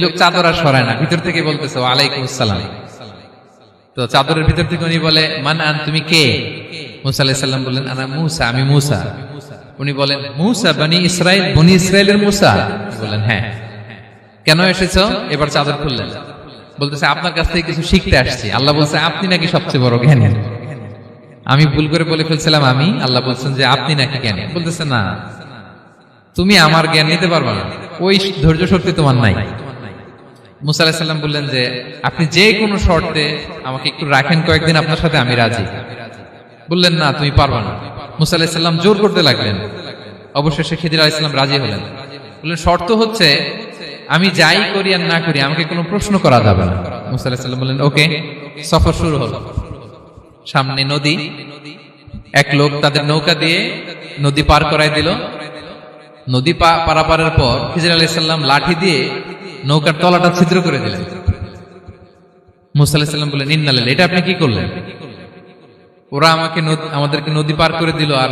লোক চাদর আর সরায় না, ভিতর থেকে বলতেছে ওয়ালাইকুম আসসালাম। তো চাদরের ভিতর থেকে উনি বলে মান আন, তুমি কে? মুসা আলাইহিস সালাম বললেন আনা মুসা, আমি মুসা। উনি বলেন মুসা বনি ইসরাইল, বনি ইসরাইলের মুসা? বললেন হ্যাঁ। কেন এসেছো? এবার চাদর খুললেন, বলতেছে আপনার কাছ থেকে কিছু শিখতে আসছি। আল্লাহ বলছে আপনি নাকি সবচেয়ে বড় জ্ঞানী। আমি ভুল করে বলে ফেলছিলাম আমি, আল্লাহ বলছেন যে আপনি নাকি জ্ঞানী। বলতেছে না, তুমি আমার জ্ঞান নিতে পারবে না, ওই ধৈর্য শক্তি তোমার নাই। মুসা আলাইহিস সালাম বললেন যে আপনি যে কোনো শর্তে আমাকে একটু রাখেন কয়েকদিন, আপনার সাথে আমি রাজি। বললেন না, তুমি পারবে না। মুসা আলাইহিস সালাম জোর করতে লাগলেন, অবশেষে খিদির আলাইহিস সালাম রাজি হলেন। বললেন শর্ত হচ্ছে আমি যাই করি আর না করি আমাকে কোনো প্রশ্ন করা যাবে না। মুসা আলাইহিস সালাম বললেন ওকে। সফর শুরু হলো। সামনে নদী, এক লোক তাদের নৌকা দিয়ে নদী পার করায় দিল। নদী পারাপারের পর খিজির আলাইহিস সালাম লাঠি দিয়ে নৌকার তলাটা ছিদ্র করে দিলেন। মুসা আলাইহিস সালাম বললেন ইন্না লিল্লাহি, এটা আপনি কি করলেন? ওরা আমাদেরকে নদী পার করে দিল, আর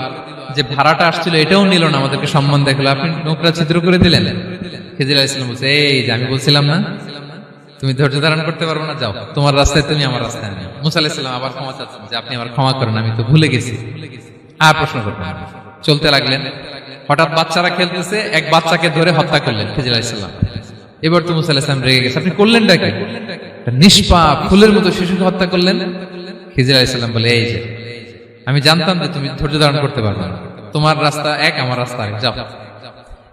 যে ভাড়াটা আসছিল এটাও নিল না, আমাদেরকে সম্মান দেখালো, আপনি নৌকা ছিদ্র করে দিলেন। খিজির আলাইহিস সালাম বলছে এই যে আমি বলছিলাম না তুমি ধৈর্য ধারণ করতে পারবো না, যাও তোমার রাস্তায় তুমি আমার রাস্তায় নেই। মুসা আলাইহিস সালাম আবার ক্ষমা চাচ্ছেন যে আপনি আমার ক্ষমা করেন, আমি তো ভুলে গেছি, আর প্রশ্ন করবেন না। চলতে লাগলেন। হঠাৎ বাচ্চারা খেলতেছে, এক বাচ্চাকে ধরে হত্যা করলেন খিজির আলাইহিস সালাম। এবার তো মুসা আলাইহিস সালাম রেগে গেছে, আপনি করলেনটা কি? নিষ্পাপ ফুলের মতো শিশুকে হত্যা করলেন। খিজির আলাইহিস সালাম বলে এই যে আমি জানতাম যে তুমি ধৈর্য ধারণ করতে পারবে না, তোমার রাস্তা এক, আমার রাস্তা এক, যাও।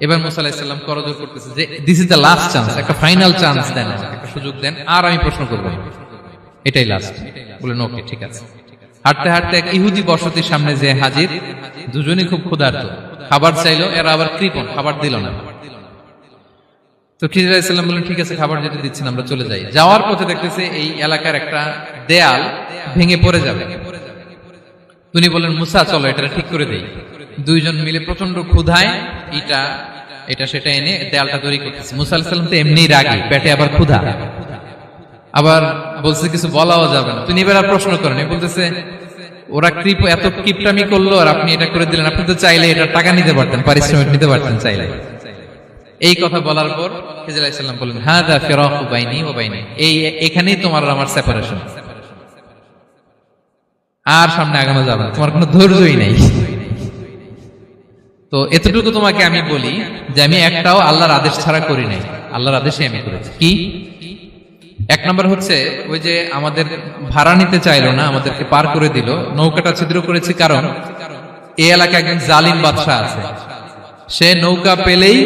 এবার মুসা আলাইহিস সালাম করজোর করতেছে যে this is the last chance, একটা ফাইনাল চান্স দেন, একটা সুযোগ দেন, আর আমি প্রশ্ন করব, এটাই লাস্ট। বলেন ওকে ঠিক আছে। হাঁটতে হাঁটতে এক ইহুদি বসতির সামনে যে হাজির, দুজনই খুব ক্ষুধার্ত, খাবার চাইলো, এরা আবার কৃপণ, খাবার দিল না। তো খিজির আলাইহিস সালাম বললেন ঠিক আছে, খাবার যেটা দিচ্ছেন আমরা চলে যাই। যাওয়ার পথে দেখতেছে এই এলাকার একটা দেয়াল ভেঙে পড়ে যাবে। উনি বললেন মুসা চলো এটা ঠিক করে দেই। দুইজন মিলে প্রচন্ড ক্ষুধায় এটা সেটা এনে দেয়ালটা তৈরি করতেছে। মুসা আলাইহিস সালাম তো এমনিই রাগী, পেটে আবার ক্ষুধা, আবার বলছে কিছু বলাও যাবে না। তিনি এবার আর প্রশ্ন করেন, বলতেছে ওরা এত কিপটামি করলো আর আপনি এটা করে দিলেন, আপনি তো চাইলে এটা টাকা নিতে পারতেন, পারিশ্রমিক নিতে পারতেন চাইলে। এই কথা বলার পর খিজির আলাইহিস সালাম বললেন হাযা ফিরাকু বাইনি ওয়া বাইনি, এখানেই তোমার আর আমার সেপারেশন, আর সামনে আগানো যাবে না, তোমার কোনো ধৈর্যই নেই। তো এতটুকু তোমাকে আমি বলি যে আমি একটাও আল্লাহর আদেশ ছাড়া করি নাই, আল্লাহর আদেশে আমি করেছি। কি? এক নম্বর হচ্ছে ওই যে আমাদের ভাড়া নিতে চাইলো না, আমাদেরকে পার করে দিল, নৌকাটা ছিদ্র করেছি কারণ এই এলাকায় একজন জালিম বাদশা আছে, সে নৌকা পেলেই